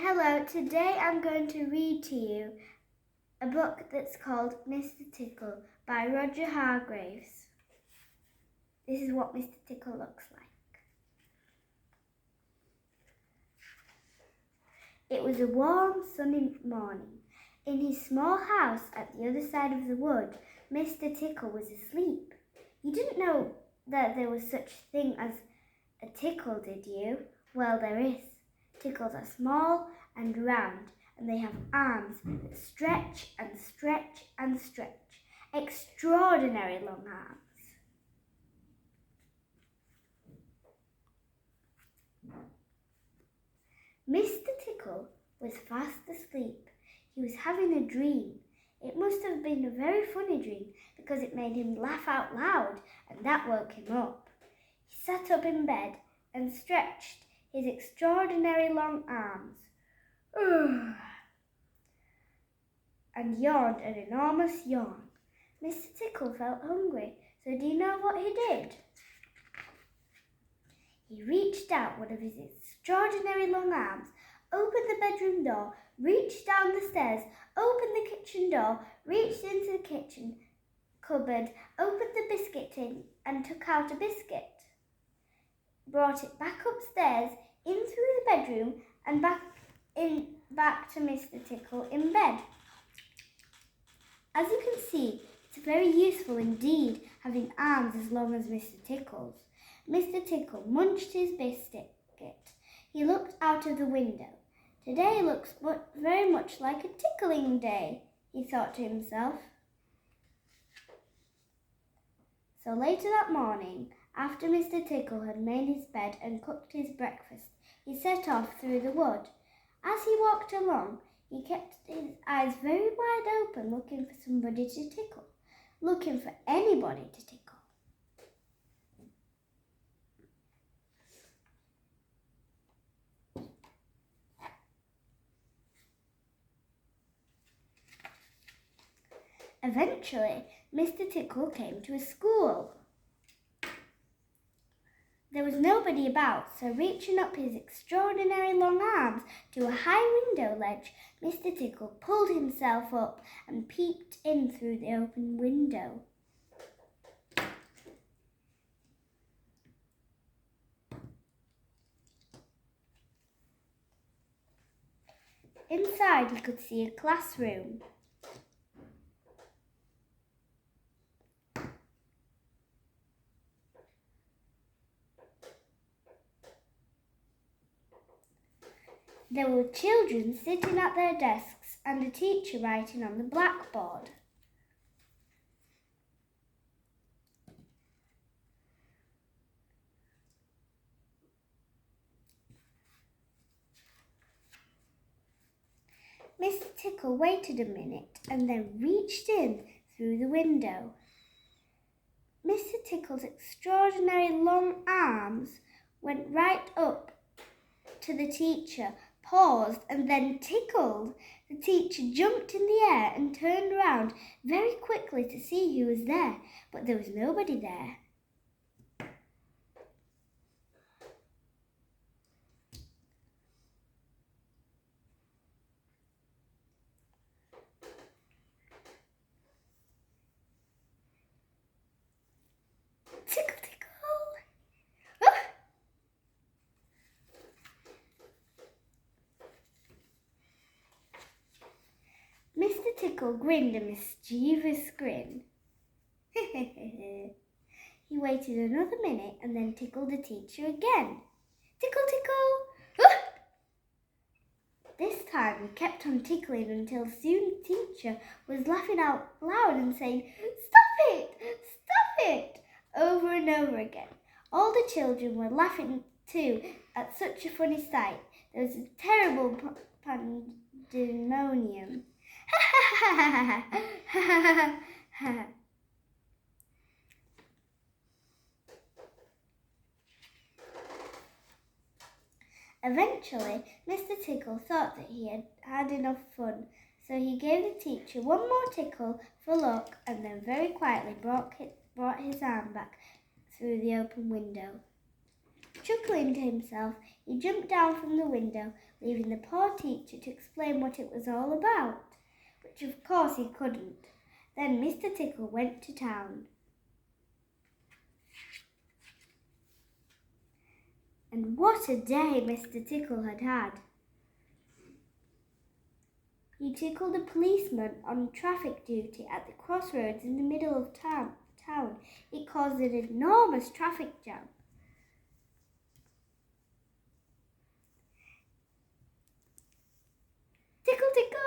Hello, today I'm going to read to you a book that's called Mr. Tickle by Roger Hargreaves. This is what Mr. Tickle looks like. It was a warm, sunny morning. In his small house at the other side of the wood, Mr. Tickle was asleep. You didn't know that there was such a thing as a tickle, did you? Well, there is. Tickles are small and round, and they have arms that stretch and stretch and stretch. Extraordinary long arms. Mr. Tickle was fast asleep. He was having a dream. It must have been a very funny dream because it made him laugh out loud, and that woke him up. He sat up in bed and stretched his extraordinary long arms and yawned an enormous yawn. Mr. Tickle felt hungry, so do you know what he did? He reached out one of his extraordinary long arms, opened the bedroom door, reached down the stairs, opened the kitchen door, reached into the kitchen cupboard, opened the biscuit tin and took out a biscuit. Brought it back upstairs, in through the bedroom and back to Mr. Tickle in bed. As you can see, it's very useful indeed having arms as long as Mr. Tickle's. Mr. Tickle munched his biscuit. He looked out of the window. Today looks very much like a tickling day, he thought to himself. So later that morning, after Mr. Tickle had made his bed and cooked his breakfast, he set off through the wood. As he walked along, he kept his eyes very wide open, looking for somebody to tickle, looking for anybody to tickle. Eventually, Mr. Tickle came to a school. There was nobody about, so reaching up his extraordinary long arms to a high window ledge, Mr. Tickle pulled himself up and peeped in through the open window. Inside, he could see a classroom. There were children sitting at their desks and a teacher writing on the blackboard. Mr. Tickle waited a minute and then reached in through the window. Mr. Tickle's extraordinary long arms went right up to the teacher, paused and then tickled. The teacher jumped in the air and turned round very quickly to see who was there, but there was nobody there. Tickle, tickle. Ah! Mr. Tickle grinned a mischievous grin. He waited another minute and then tickled the teacher again. Tickle, tickle! Ah! This time he kept on tickling until soon the teacher was laughing out loud and saying, "Stop it! Stop it!" over and over again. All the children were laughing too at such a funny sight. There was a terrible pandemonium. Eventually, Mr. Tickle thought that he had had enough fun, so he gave the teacher one more tickle for luck and then very quietly brought his arm back through the open window. Chuckling to himself, he jumped down from the window, leaving the poor teacher to explain what it was all about, which of course he couldn't. Then Mr. Tickle went to town. And what a day Mr. Tickle had had! He tickled a policeman on traffic duty at the crossroads in the middle of town. It caused an enormous traffic jam. Tickle, tickle!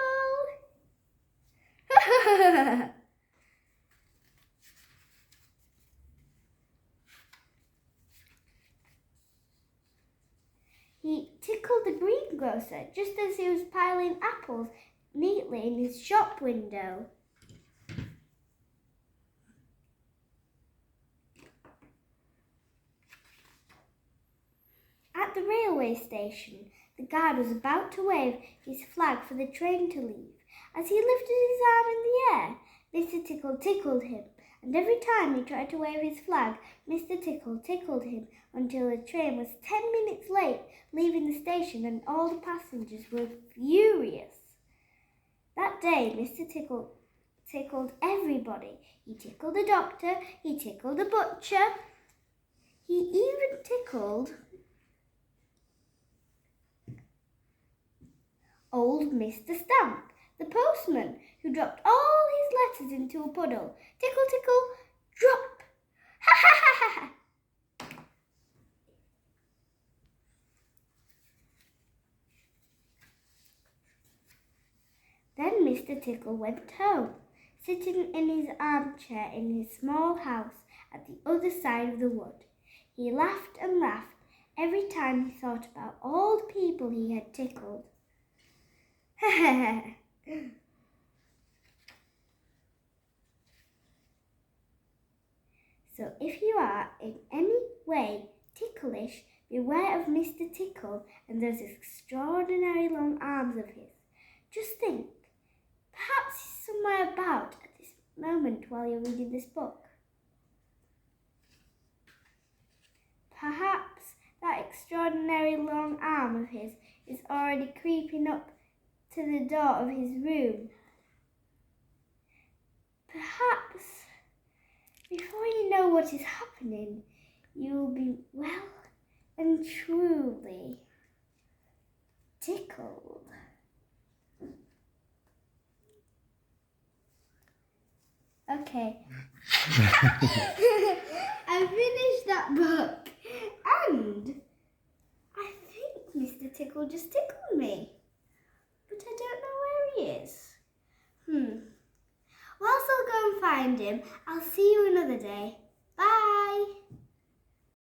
He tickled the greengrocer just as he was piling apples neatly in his shop window. At the railway station, the guard was about to wave his flag for the train to leave. As he lifted his arm in the air, Mr. Tickle tickled him, and every time he tried to wave his flag, Mr. Tickle tickled him until the train was 10 minutes late, leaving the station, and all the passengers were furious. That day, Mr. Tickle tickled everybody. He tickled the doctor, he tickled the butcher, he even tickled old Mr. Stamp, the postman, who dropped all his letters into a puddle. Tickle, tickle, drop! Ha ha ha ha! Then Mr. Tickle went home, sitting in his armchair in his small house at the other side of the wood. He laughed and laughed every time he thought about all the people he had tickled. So if you are in any way ticklish, beware of Mr. Tickle and those extraordinary long arms of his. Just think, perhaps he's somewhere about at this moment while you're reading this book. Perhaps that extraordinary long arm of his is already creeping up to the door of his room. Perhaps before you know what is happening, you will be well and truly tickled. Okay. I finished that book, and I think Mr. Tickle just tickled me. But I don't know where he is. Whilst I'll go and find him, I'll see you another day. Bye!